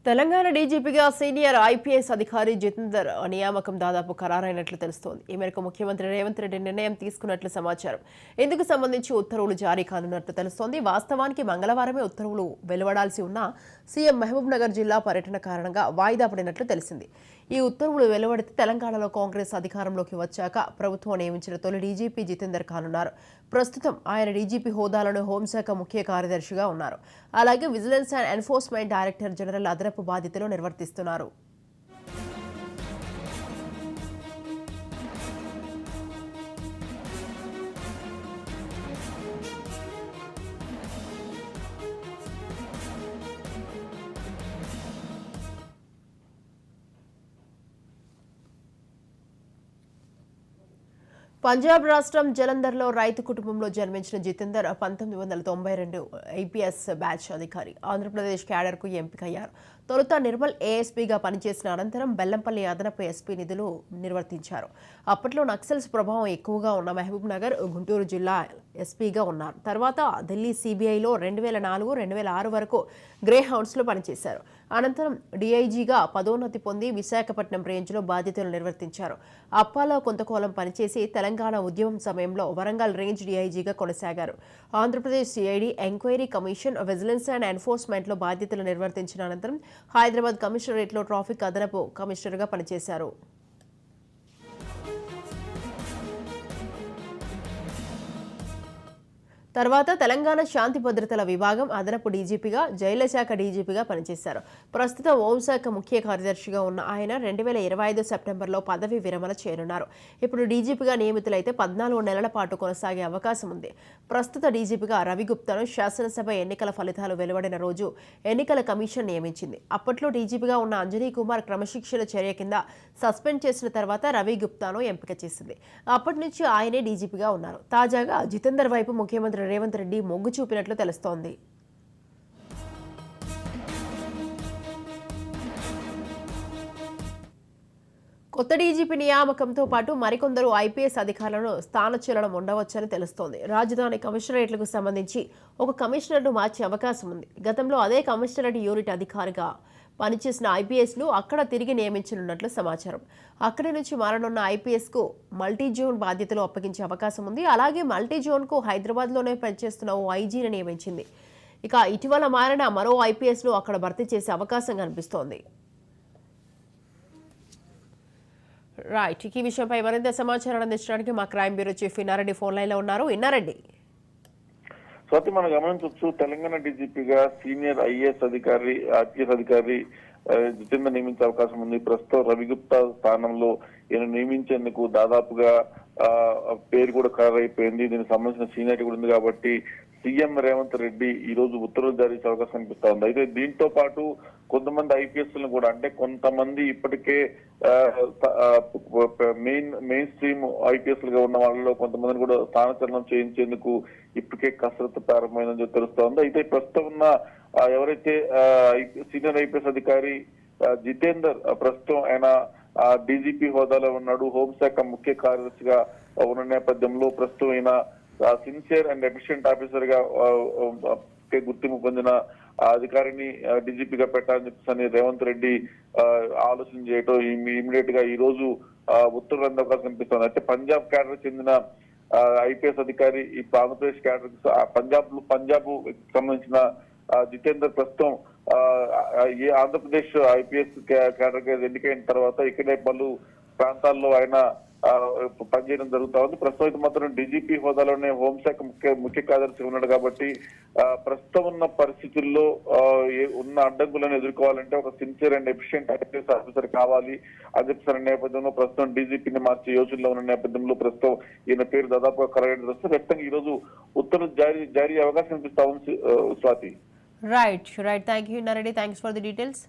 Telangana డీజీపీగా senior IPS అధికారి జితేందర్ నియామకం దాదాపు ఖరారైనట్లు తెలుస్తోంది. ఈ మేరకు ముఖ్యమంత్రి రేవంత్ రెడ్డి నిర్ణయం తీసుకున్నట్లు సమాచారం. ఇందుకు సంబంధించి ఉత్తర్వులు జారీ కానున్నట్లు తెలుస్తోంది. వాస్తవానికి మంగళవారమే ఉత్తర్వులు వెలువడాల్సి ఉన్న సీఎం మహబూబ్ నగర్ జిల్లా పర్యటన కారణంగా వాయిదా పడినట్లు తెలిసింది. ఈ ఉత్తర్వులు వెలువడితే తెలంగాణలో కాంగ్రెస్ అధికారంలోకి వచ్చాక ప్రభుత్వం నియమించిన తొలి డీజీపీ జితేందర్ కానున్నారు. ప్రస్తుతం ఆయన డీజీపీ హోదాలోని హోంశాఖ ముఖ్య కార్యదర్శిగా ఉన్నారు. అలాగే vigilance and enforcement director general అదనపు బాధ్యతలు నిర్వర్తిస్తున్నారు. పంజాబ్ రాష్ట్రం జలంధర్లో రైతు కుటుంబంలో జన్మించిన జితేందర్ 1992 ఐపీఎస్ బ్యాచ్ అధికారి. ఆంధ్రప్రదేశ్ క్యాడర్కు ఎంపికయ్యారు. తొలుత నిర్మల్ ఏఎస్పీగా పనిచేసిన అనంతరం బెల్లంపల్లి అదనపు ఎస్పీ నిధులు నిర్వర్తించారు. అప్పట్లో నక్సల్స్ ప్రభావం ఎక్కువగా ఉన్న మహబూబ్ నగర్, గుంటూరు జిల్లా ఎస్పీగా ఉన్నారు. తర్వాత ఢిల్లీ సిబిఐలో 2004-2006 వరకు గ్రే హౌండ్స్లో పనిచేశారు. అనంతరం డీఐజీగా పదోన్నతి పొంది విశాఖపట్నం రేంజ్లో బాధ్యతలు నిర్వర్తించారు. అప్పాలో కొంతకాలం పనిచేసి తెలంగాణ ఉద్యమం సమయంలో వరంగల్ రేంజ్ డీఐజీగా కొనసాగారు. Andhra Pradesh CID, enquiry commission, vigilance and ఎన్ఫోర్స్మెంట్లో బాధ్యతలు నిర్వర్తించిన అనంతరం హైదరాబాద్ కమిషనరేట్లో ట్రాఫిక్ అదనపు కమిషనర్గా పనిచేశారు. తర్వాత తెలంగాణ శాంతి భద్రతల విభాగం అదనపు డీజీపీగా, జైళ్ల శాఖ డీజీపీగా పనిచేశారు. ప్రస్తుతం హోంశాఖ ముఖ్య కార్యదర్శిగా ఉన్న ఆయన 2025 సెప్టెంబర్లో పదవి విరమణ చేయనున్నారు. ఇప్పుడు డీజీపీగా నియమితులైతే 14 నెలల పాటు కొనసాగే అవకాశం ఉంది. ప్రస్తుత డీజీపీగా రవి గుప్తాను శాసనసభ ఎన్నికల ఫలితాలు వెలువడిన రోజు ఎన్నికల కమిషన్ నియమించింది. అప్పట్లో డీజీపీగా ఉన్న అంజనీ కుమార్ క్రమశిక్షణ చర్య కింద సస్పెండ్ చేసిన తర్వాత రవి గుప్తాను ఎంపిక చేసింది. అప్పటి నుంచి ఆయనే డీజీపీగా ఉన్నారు. తాజాగా జితేందర్ వైపు ముఖ్యమంత్రి రేవంత్ రెడ్డి మొగ్గు చూపినట్లు తెలుస్తోంది. కొత్త డీజీపీ నియామకంతో పాటు మరికొందరు ఐపీఎస్ అధికారులను స్థానచలనం ఉండవచ్చని తెలుస్తోంది. రాజధాని కమిషనరేట్లకు సంబంధించి ఒక కమిషనర్ను మార్చే అవకాశం ఉంది. గతంలో అదే కమిషనరేట్ యూనిట్ అధికారిగా పనిచేసిన ఐపీఎస్ను అక్కడ తిరిగి నియమించనున్నట్లు సమాచారం. అక్కడి నుంచి మారనున్న ఐపీఎస్కు మల్టీ జోన్ బాధ్యతలు అప్పగించే అవకాశం ఉంది. అలాగే మల్టీ జోన్కు హైదరాబాద్లోనే పనిచేస్తున్న ఓ ఐజీని నియమించింది. ఇక ఇటీవల మారిన మరో ఐపీఎస్ను అక్కడ భర్తీ చేసే అవకాశం కనిపిస్తోంది. రైట్, ఈ విషయంపై మరింత సమాచారం అందించడానికి మా crime bureau chief Inna Reddy phone లైన్లో ఉన్నారు. ఇన్నారెడ్డి, స్వాతి, మనం గమనించవచ్చు, తెలంగాణ డీజీపీగా సీనియర్ ఐపీఎస్ అధికారి జితేందర్ నియమించే అవకాశం ఉంది. ప్రస్తుతం రవిగుప్తా స్థానంలో ఈయన నియమించేందుకు దాదాపుగా పేరు కూడా ఖరారైపోయింది. దీనికి సంబంధించిన సీనియారిటీ కూడా ఉంది కాబట్టి సీఎం రేవంత్ రెడ్డి ఈ రోజు ఉత్తర్వులు జారీ చేసే అవకాశం కనిపిస్తా ఉంది. అయితే దీంతో పాటు కొంతమంది ఐపీఎస్లను కూడా, అంటే కొంతమంది ఇప్పటికే మెయిన్ స్ట్రీమ్ ఐపీఎస్లుగా ఉన్న వాళ్ళలో కొంతమందిని కూడా స్థానచలనం చేయించేందుకు ఇప్పటికే కసరత్తు ప్రారంభమైందని తెలుస్తా ఉంది. అయితే ప్రస్తుతం ఉన్న ఎవరైతే సీనియర్ ఐపీఎస్ అధికారి జితేందర్, ప్రస్తుతం ఆయన డీజీపీ హోదాలో ఉన్నాడు. హోంశాఖ ముఖ్య కార్యదర్శిగా ఉన్న నేపథ్యంలో ప్రస్తుతం ఆయన సిన్సియర్ అండ్ ఎఫిషియెంట్ ఆఫీసర్ గా గుర్తింపు పొందిన అధికారిని డీజీపీగా పెట్టాలని చెప్పేసి రేవంత్ రెడ్డి ఆలోచన చేయటం ఇమీడియట్ గా ఈ రోజు ఉత్తర్వులు అందే అవకాశం కనిపిస్తుంది. అయితే పంజాబ్ క్యాడర్ చెందిన ఐపీఎస్ అధికారి ఇప్పుడు ఆంధ్రప్రదేశ్ క్యాడర్ పంజాబ్ సంబంధించిన జితేందర్ ప్రస్తుతం ఆంధ్రప్రదేశ్ ఐపీఎస్ క్యాడర్ గా ఎన్నికైన తర్వాత ఇక్కడే పలు ప్రాంతాల్లో ఆయన పనిచేయడం జరుగుతా ఉంది. ప్రస్తుతం మాత్రం డీజీపీ హోదాలోనే హోంశాఖ ముఖ్య కార్యదర్శి ఉన్నాడు కాబట్టి ప్రస్తుతం ఉన్న పరిస్థితుల్లో ఉన్న అడ్డంకులను ఎదుర్కోవాలంటే ఒక sincere and efficient IPS officer కావాలి అని చెప్పిన నేపథ్యంలో ప్రస్తుతం డీజీపీని మార్చే యోచనలో ఉన్న నేపథ్యంలో ప్రస్తుతం ఈయన పేరు దాదాపుగా ఖరారు వస్తే ఖచ్చితంగా ఈ రోజు ఉత్తర్వులు జారీ అవకాశం కనిపిస్తా ఉంది. Swathi, right, thank you Nareddy, thanks for the details.